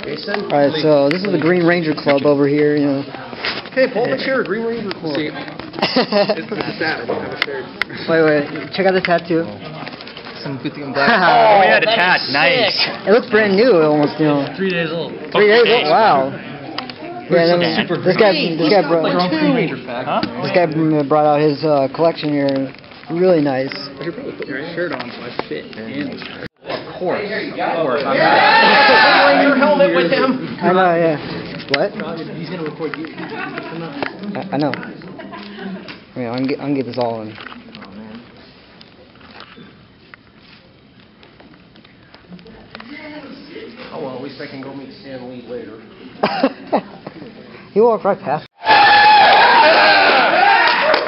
Jason? Alright, so this is the Green Ranger Club over here, you know. Hey, pull up a chair, Green Ranger Club. See. It's sad. Wait, check out the tattoo. Some good thing I'm glad. Oh, yeah, the tat. Nice. It looks brand new, almost, you know. 3 days old. 3 days old? Wow. Yeah, this guy brought out his collection here. Really nice. I should probably put my shirt on so I fit in. Of course. Wearing your helmet with him. I know, yeah. What? He's gonna record you. I know. I mean, I'm gonna get this all in. Oh well, at least I can go meet Stan Lee later. He walked right past.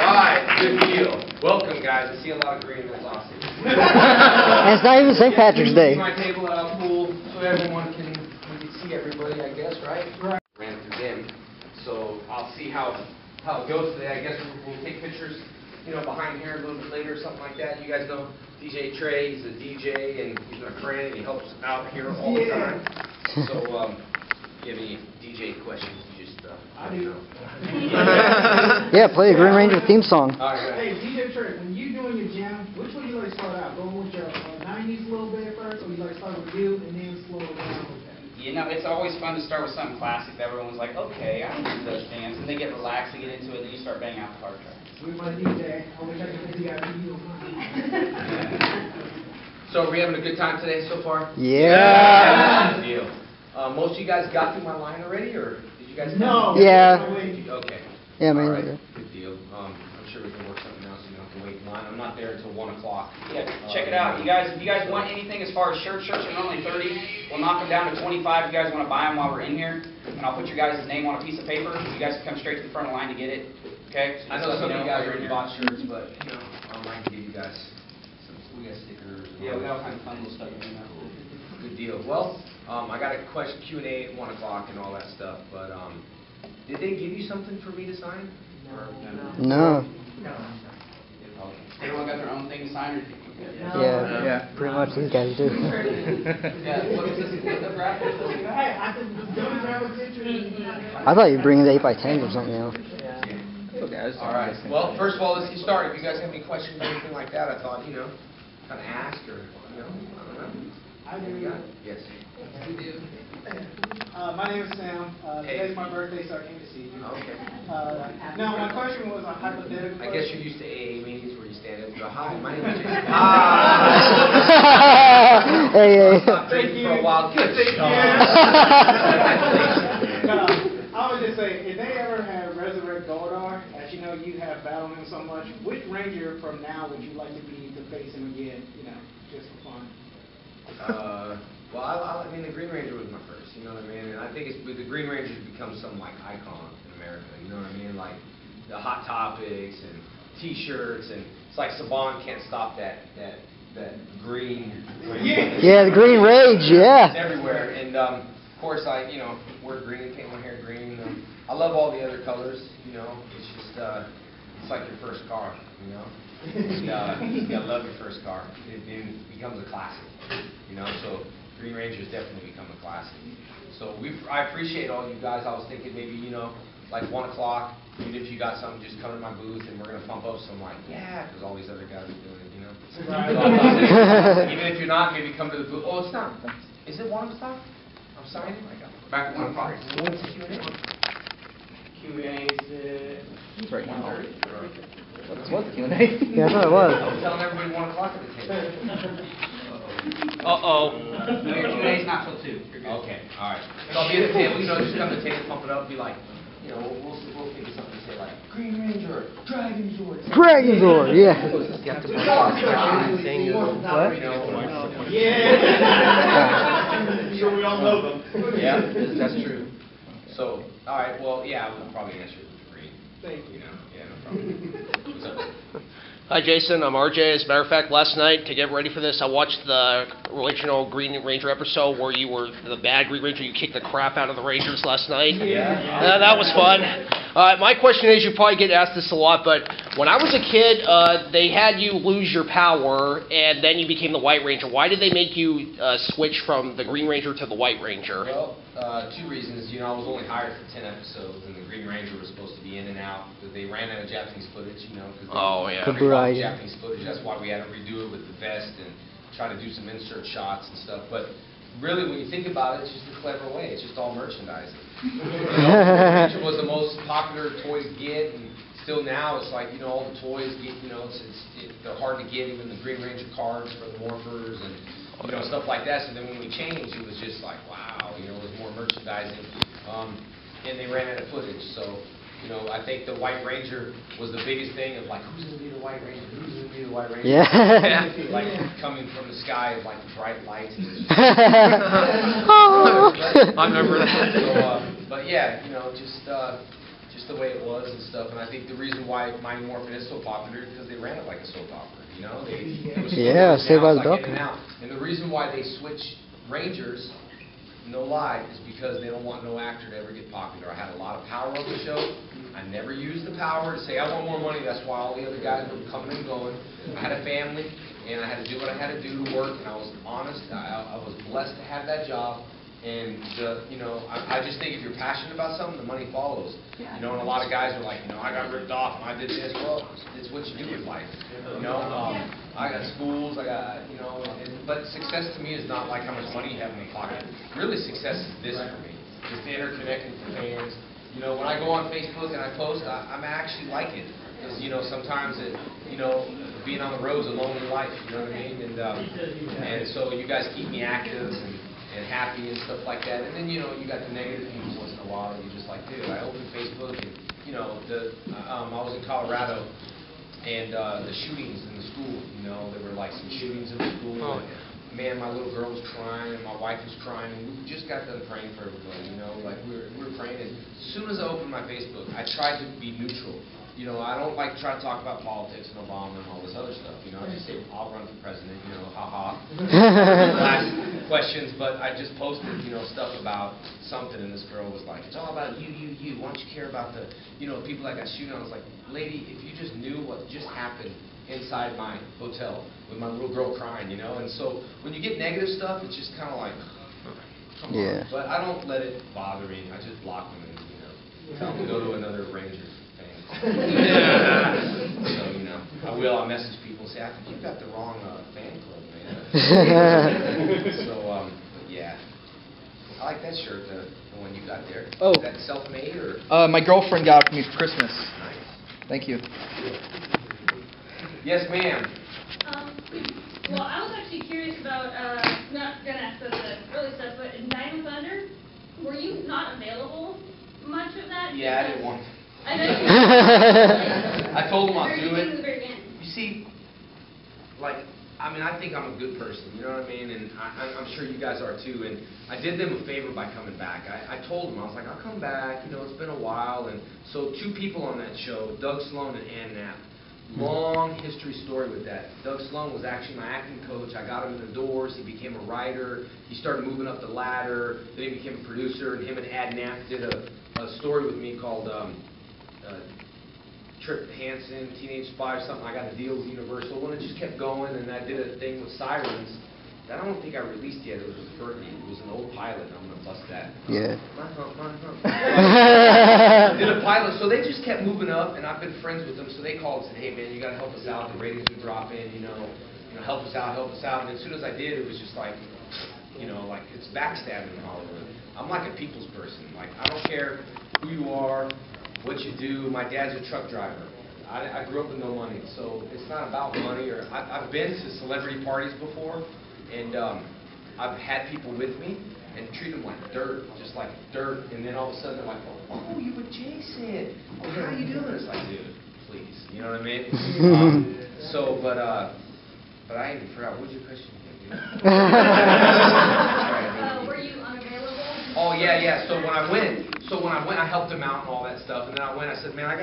Alright, good deal. Welcome, guys. I see a lot of green. That's awesome. And it's not even St. Patrick's Day. My table pool so everyone can see everybody, I guess, right? Right. Ran through them. So I'll see how it goes today. I guess we'll take pictures, behind here a little bit later or something like that. You guys know DJ Trey. He's a DJ and he's my friend. He helps out here all the time. So if you have any DJ questions, just let me know. Yeah, play the Green Ranger theme song. Hey, DJ Trey, when you doing your jam, which one you like to start out? Going with your 90s a little bit first, or you like to start with you and then slow it down with that? It's always fun to start with something classic that everyone's like, okay, I know those jams, and they get relaxed, they get into it, and then you start banging out the hard tracks. We're my DJ. I wish I could be you. So are we having a good time today so far? Yeah. Good deal. Most of you guys got through my line already, or did you guys? No. Yeah. Okay. Yeah, man. All right. Good deal. I'm sure we can work something out so you don't have to wait in line. I'm not there until 1 o'clock. Yeah, check it out. If you guys want anything as far as shirts are normally 30. We'll knock them down to 25 if you guys want to buy them while we're in here. And I'll put your guys' name on a piece of paper. You guys can come straight to the front of the line to get it. Okay? So I know some of you guys while you're already in here. bought shirts, but I'd like to give you guys we got stickers. Yeah, we got all kinds of fun little stuff in there. Good deal. Well, I got a question Q&A at 1 o'clock and all that stuff, but did they give you something for me to sign? No. Everyone got their own thing to sign? Yeah, pretty much these guys do. Yeah, what is this? The graph? Hey, I think don't have a picture. I thought you'd bring the 8x10s or something, you know. Okay, all right. Well, first of all, let's get started. If you guys have any questions or anything like that, I thought, kind of ask or, I don't know. I do. Yes. My name is Sam. Today's my birthday, so I came to see you. Okay. Now, my question was a hypothetical. I guess you're used to AA meetings where you stand up and go, hi, my name is Jason. Hey. Stop drinking for a while. Good. I would just say, if they ever have Resurrect Goldar, as you know, you have battled him so much, which Ranger from now would you like to be to face him again, just for fun? Well, I mean, the Green Ranger was my first, you know what I mean? And I think the Green Ranger's become some, icon in America, you know what I mean? Like, the Hot Topics and T-shirts, and it's like Saban can't stop that green. Yeah, the Green Rage, yeah. It's everywhere, and, of course, I, wear green, paint my hair green. I love all the other colors, it's just, it's like your first car, And, you gotta love your first car. It becomes a classic, so Green Ranger's definitely become a classic. So I appreciate all you guys. I was thinking maybe, like 1 o'clock, even if you got something, just come to my booth and we're going to pump up some because all these other guys are doing it, Right. Even if you're not, maybe come to the booth. Oh, it's not. Is it 1 o'clock? I'm sorry. Back at 1 o'clock. What's the Q&A? Q&A is It's right now. 1:30. What's the Q&A? Yeah, I thought it was. I was telling everybody 1 o'clock at the table. No, your Q&A is not till 2. You're good. Okay, all right. So I'll be at the table, just come to the table, pump it up, be like, we'll figure something to say like, Green Ranger, Dragon Zord. Dragon Zord, yeah. You have to put on saying What? Yeah. Sure we all know them. Yeah, that's true. So, all right, well, yeah, I would probably answer it with green. Thank you. Yeah, no problem. What's up? Hi, Jason. I'm RJ. As a matter of fact, last night, to get ready for this, I watched the original Green Ranger episode where you were the bad Green Ranger. You kicked the crap out of the Rangers last night. Yeah. That was fun. My question is, you probably get asked this a lot, but when I was a kid, they had you lose your power, and then you became the White Ranger. Why did they make you switch from the Green Ranger to the White Ranger? Well, Two reasons. You know, I was only hired for 10 episodes, and the Green Ranger was supposed to be in and out because they ran out of Japanese footage. You know, because Oh, yeah. Kaburai. Japanese footage. That's why we had to redo it with the vest and try to do some insert shots and stuff. But really, when you think about it, it's just a clever way. It's just all merchandising. You know, Green Ranger was the most popular toy to get, and still now it's like, you know, all the toys get, you know, they're hard to get, even the Green Ranger cards for the morphers and, you know, stuff like that. So then when we changed, it was just like, wow, you know, it was more merchandising. And they ran out of footage. So, you know, I think the White Ranger was the biggest thing of like, who's going to be the White Ranger? Who's going to be the White Ranger? Yeah. Like coming from the sky of like bright lights. I remember that. So, but yeah, you know, just the way it was and stuff. And I think the reason why Mighty Morphin is so popular is because they ran it like a soap opera. You know, it was Yeah, so Saved by the like Bell. in and out. And the reason why they switch Rangers, no lie, is because they don't want no actor to ever get popular. I had a lot of power on the show. I never used the power to say I want more money. That's why all the other guys were coming and going. I had a family, and I had to do what I had to do to work. And I was honest. I was blessed to have that job. And, you know, I just think if you're passionate about something, the money follows. You know, and a lot of guys are like, you know, I got ripped off and I did this. Well, it's what you do with life. You know, I got schools, you know, but success to me is not like how much money you have in your pocket. Really, success is this for me. Just to interconnect with the fans. You know, when I go on Facebook and I post, I'm actually like it. Because, you know, sometimes you know, being on the road is a lonely life, you know what I mean? And so you guys keep me active and happy and stuff like that. And then, you know, you got the negative people once in a while, and you're just like, dude, I opened Facebook, and, you know, I was in Colorado, and the shootings in the school, you know, there were like some shootings in the school. Oh, and, man, my little girl was crying, and my wife was crying, and we just got done praying for everybody, you know, like we were praying, and as soon as I opened my Facebook, I tried to be neutral. You know, I don't like to try to talk about politics and Obama and all this other stuff, you know, I just say, I'll run for president, you know, ha-ha. Last questions, but I just posted, you know, stuff about something, and this girl was like, it's all about you, why don't you care about the, you know, people that got shooting? I was like, lady, if you just knew what just happened inside my hotel with my little girl crying, you know, and so when you get negative stuff, it's just kind of like, come on. But I don't let it bother me, I just block them and, you know, tell them to go to another Ranger fan. So, you know, I'll message people and say, I think you've got the wrong fan club, man. So, but yeah. I like that shirt, the one you got there. Oh. Is that self-made or? My girlfriend got it for me for Christmas. Nice. Thank you. Yes, ma'am. Well, I was actually curious about, not gonna ask about the early stuff, but in Diamond Thunder, were you not available much of that? Yeah, I didn't want to. I know you I told him I'll do Very it. very end. You see, like, I mean, I think I'm a good person, you know what I mean? And I'm sure you guys are too. And I did them a favor by coming back. I told them, I was like, I'll come back, you know, it's been a while. And so 2 people on that show, Doug Sloan and Ann Knapp. Long history story with that. Doug Sloan was actually my acting coach. I got him in the doors. He became a writer. He started moving up the ladder. Then he became a producer. And him and Ad Knapp did a story with me called Trip Hansen, Teenage Spy or something. I got a deal with Universal. When it just kept going, and I did a thing with Sirens that I don't think I released yet. It was with Courtney. It was an old pilot. I'm going to bust that. Yeah. My hump. Did a pilot. So they just kept moving up, and I've been friends with them. So they called and said, hey, man, you got to help us out. The ratings are dropping, you know, help us out, help us out. And as soon as I did, it was just like, you know, like it's backstabbing in Hollywood. I'm like a people's person. Like, I don't care who you are, what you do. My dad's a truck driver. I grew up with no money, so it's not about money. Or I've been to celebrity parties before, and I've had people with me and treat them like dirt, just like dirt. And then all of a sudden they're like, oh, you with Jason? Oh, how you doing? It's like, dude, please, you know what I mean? But I even forgot. What was your question again, dude? Were you unavailable? Oh yeah. So when I went, I helped him out and all that stuff. And then I went. I said, man, I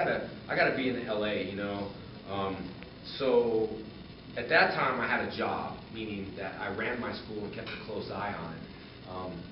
gotta be in LA, you know. So at that time, I had a job, meaning that I ran my school and kept a close eye on it.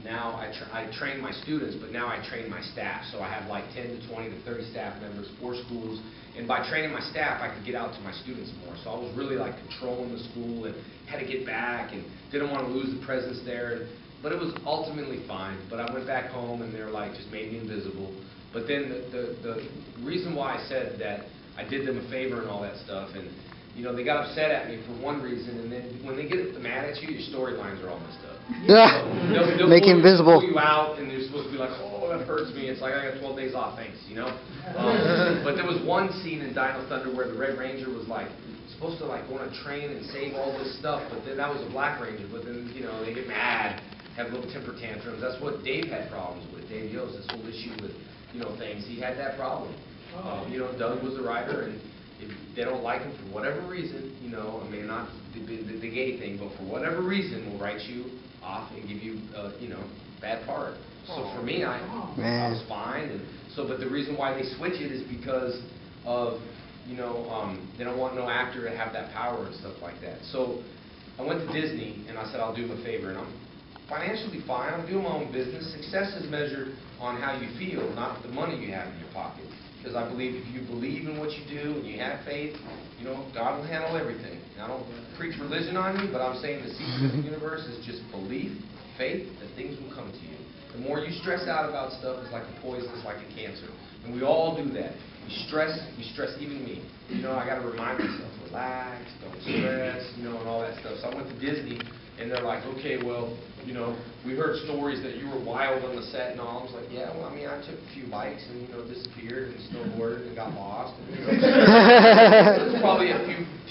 Now I train my students, but now I train my staff. So I have like 10 to 20 to 30 staff members, 4 schools. And by training my staff, I could get out to my students more. So I was really like controlling the school and had to get back and didn't want to lose the presence there. but it was ultimately fine. But I went back home and they're like, just made me invisible. But then the reason why I said that I did them a favor and all that stuff, and you know, they got upset at me for one reason, and then when they get mad at you, your storylines are all messed up. They'll Make pull, invisible. pull you out, and they're supposed to be like, oh, that hurts me. It's like, I got 12 days off, thanks, you know? But there was one scene in Dino Thunder where the Red Ranger was like, supposed to like go on a train and save all this stuff, but then that was a Black Ranger, but then, you know, they get mad, have little temper tantrums. That's what Dave had problems with, Dave Yost, this whole issue with, you know, things. He had that problem. You know, Doug was the writer, and if they don't like him for whatever reason, you know, I mean, not the gay thing, but for whatever reason, will write you off and give you, you know, bad part. So for me, I was fine. And so, but the reason why they switch it is because of, you know, they don't want no actor to have that power and stuff like that. So I went to Disney and I said, I'll do them a favor, and I'm financially fine. I'm doing my own business. Success is measured on how you feel, not the money you have in your pocket. Because I believe if you believe in what you do and you have faith, you know, God will handle everything. And I don't preach religion on you, but I'm saying the secret of the universe is just belief, faith, that things will come to you. The more you stress out about stuff, it's like a poison, it's like a cancer. And we all do that. We stress, even me. You know, I got to remind myself, relax, don't stress, you know, and all that stuff. So I went to Disney, and they're like, okay, well, you know, we heard stories that you were wild on the set and all. I was like, yeah, well, I mean, I took a few bikes and, you know, disappeared and snowboarded and got lost. And, you know, there's probably a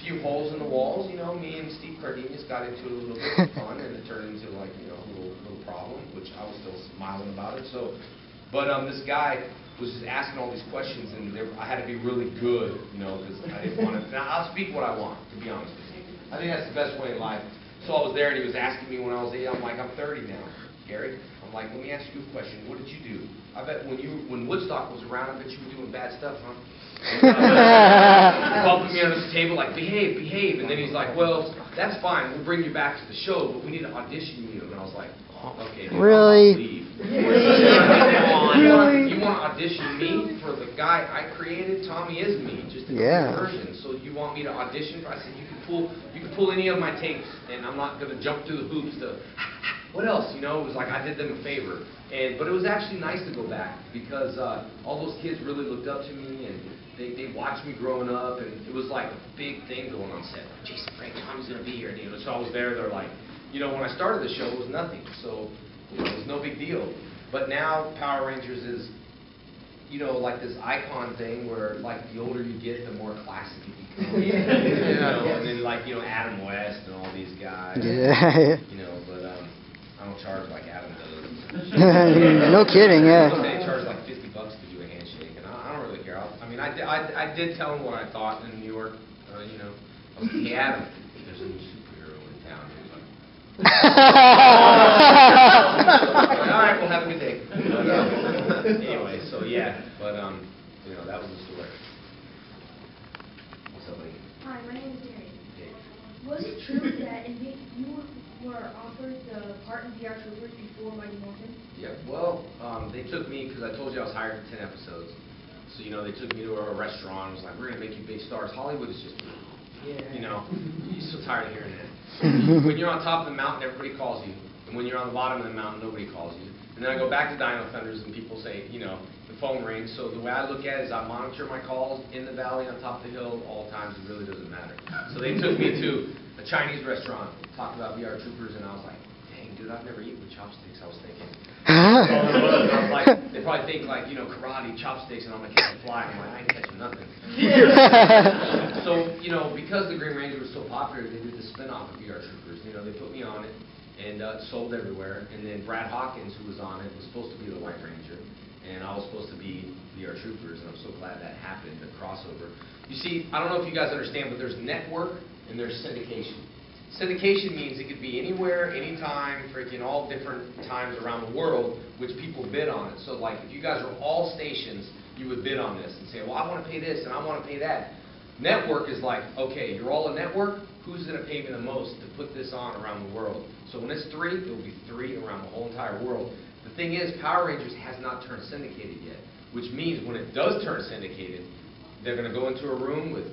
few holes in the walls. You know, me and Steve Cardenas got into a little bit of fun, and it turned into, like, you know, a little problem, which I was still smiling about it. So, but this guy was just asking all these questions, and I had to be really good, you know, because I didn't want to. Now, I'll speak what I want, to be honest with you. I think that's the best way in life. So I was there, and he was asking me when I was 8. I'm like, I'm 30 now, Gary. I'm like, let me ask you a question. What did you do? I bet when Woodstock was around, I bet you were doing bad stuff, huh? Bumping me under the table, like, behave, behave. And then he's like, well, that's fine. We'll bring you back to the show, but we need to audition you. And I was like, okay, dude, really? I'll leave. Really? You want to audition me for the guy I created? Tommy is me, just a different version. So you want me to audition? I said, you can pull any of my tapes, and I'm not going to jump through the hoops to. What else? You know, it was like I did them a favor. But it was actually nice to go back because all those kids really looked up to me, and they watched me growing up, and it was like a big thing going on set. Jason Frank, Tommy's going to be here. And, you know, so I was there. They're like, you know, when I started the show, it was nothing. So, you know, it was no big deal. But now Power Rangers is, you know, like this icon thing where, like, the older you get, the more classic you become. You know, and then, like, you know, Adam West and all these guys. Yeah. You know, but I don't charge like Adam does. No kidding, yeah. They charge like $50 to do a handshake, and I don't really care. I mean, I did tell him what I thought in New York. You know, I was like, hey, Adam, there's a new superhero in town. He was like, all right, well, have a good day. But, anyway, so yeah, but you know, that was the story. What's up, buddy? Hi, my name is Gary. Dave. Was it true that you were offered the part in VR Troopers before Mighty Morphin? Yeah, well, they took me, because I told you I was hired for 10 episodes. So, you know, they took me to a restaurant. It was like, we're going to make you big stars. Hollywood is just, you know, you're so tired of hearing that. When you're on top of the mountain, everybody calls you. And when you're on the bottom of the mountain, nobody calls you. And then I go back to Dino Thunders, and people say, you know, the phone rings. So the way I look at it is I monitor my calls in the valley, on top of the hill, all times. It really doesn't matter. So they took me to a Chinese restaurant, talked about VR Troopers, and I was like, dang, dude, I've never eaten with chopsticks, I was thinking. I was like, they probably think, like, you know, karate, chopsticks, and I'm going to catch a fly. I'm like, I ain't catching nothing. So, you know, because the Green Ranger was so popular, they did the spin-off of VR Troopers. You know, they put me on it, and it sold everywhere. And then Brad Hawkins, who was on it, was supposed to be the White Ranger. And I was supposed to be VR Troopers, and I'm so glad that happened, the crossover. You see, I don't know if you guys understand, but there's network and there's syndication. Syndication means it could be anywhere, anytime, freaking all different times around the world, which people bid on it. So, like, if you guys are all stations, you would bid on this and say, well, I want to pay this and I want to pay that. Network is like, okay, you're all a network, who's going to pay me the most to put this on around the world? So when it's 3, it will be 3 around the whole entire world. The thing is, Power Rangers has not turned syndicated yet, which means when it does turn syndicated, they're going to go into a room with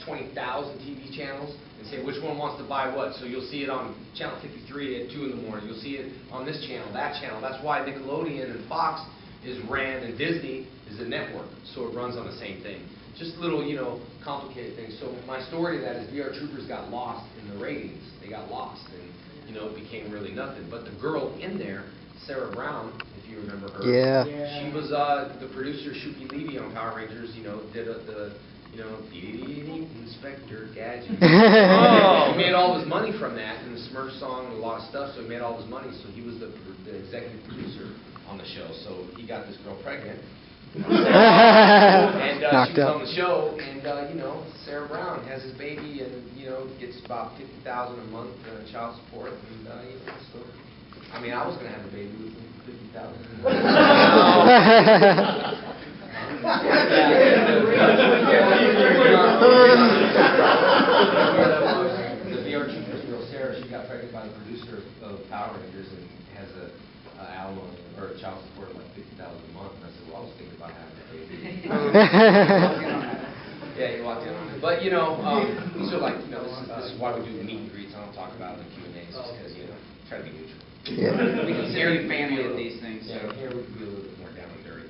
20,000 TV channels and say, which one wants to buy what? So you'll see it on Channel 53 at 2 in the morning. You'll see it on this channel, that channel. That's why Nickelodeon and Fox is ran, and Disney is a network, so it runs on the same thing. Just little, you know, complicated things. So my story to that is VR Troopers got lost in the ratings. They got lost, and, you know, it became really nothing. But the girl in there, Sarah Brown, if you remember her, Yeah. she was the producer, Shuki Levy on Power Rangers, you know, did the, you know, Inspector Gadget. Oh. He made all his money from that, and the Smurf song and a lot of stuff, so he made all his money. So he was the executive producer on the show. So he got this girl pregnant. And Knocked she was up. on the show, and, you know, Sarah Brown has his baby and, you know, gets about $50,000 a month child support. And, you know, so, I mean, I was going to have a baby with $50,000. The VR Troopers girl, Sarah, she got pregnant by the producer of Power Rangers and has a alimony or a child support of like $50,000 a month. And I said, well, I was thinking about having a baby. Yeah, you walked in on it. But, you know, these are like, you know, this is why we do the meet and greets. I don't talk about it in the Q&As just because, you know, try to be neutral. Yeah. We can Very family with these things. Yeah, here we can be a little bit more down and dirty.